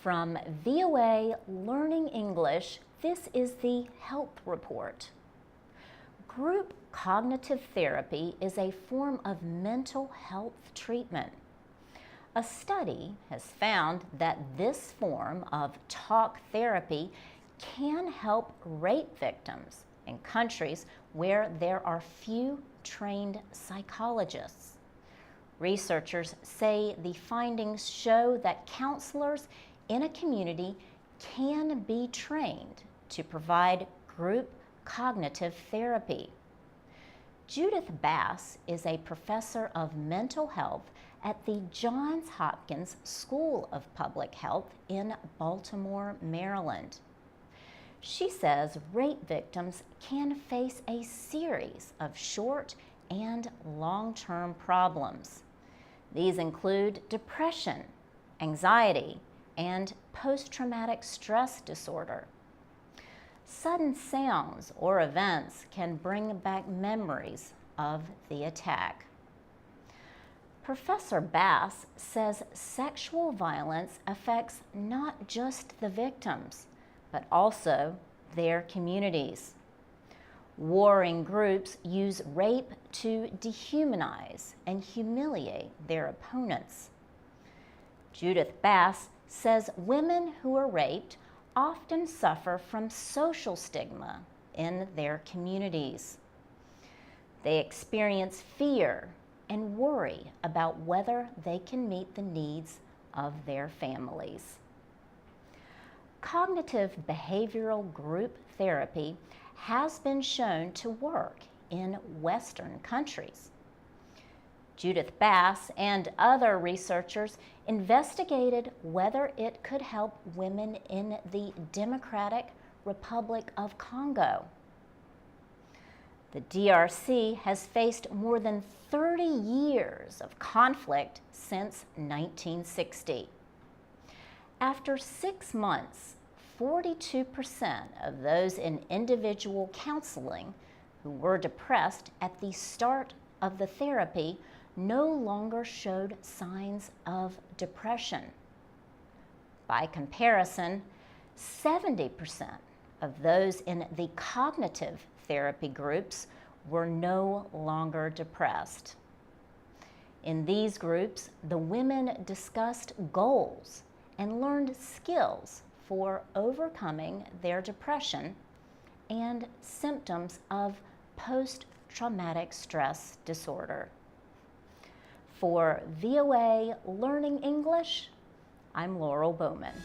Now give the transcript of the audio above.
From VOA Learning English, this is the Health Report. Group cognitive therapy is a form of mental health treatment. A study has found that this form of talk therapy can help rape victims in countries where there are few trained psychologists. Researchers say the findings show that counselors in a community can be trained to provide group cognitive therapy. Judith Bass is a professor of mental health at the Johns Hopkins School of Public Health in Baltimore, Maryland. She says rape victims can face a series of short and long-term problems. These include depression, anxiety, and post-traumatic stress disorder. Sudden sounds or events can bring back memories of the attack. Professor Bass says sexual violence affects not just the victims, but also their communities. Warring groups use rape to dehumanize and humiliate their opponents. Judith Bass says women who are raped often suffer from social stigma in their communities. They experience fear and worry about whether they can meet the needs of their families. Cognitive behavioral group therapy has been shown to work in Western countries. Judith Bass and other researchers investigated whether it could help women in the Democratic Republic of Congo. The DRC has faced more than 30 years of conflict since 1960. After 6 months, 42% of those in individual counseling who were depressed at the start of the therapy no longer showed signs of depression. By comparison, 70% of those in the cognitive therapy groups were no longer depressed. In these groups, the women discussed goals and learned skills for overcoming their depression and symptoms of post-traumatic stress disorder. For VOA Learning English, I'm Laurel Bowman.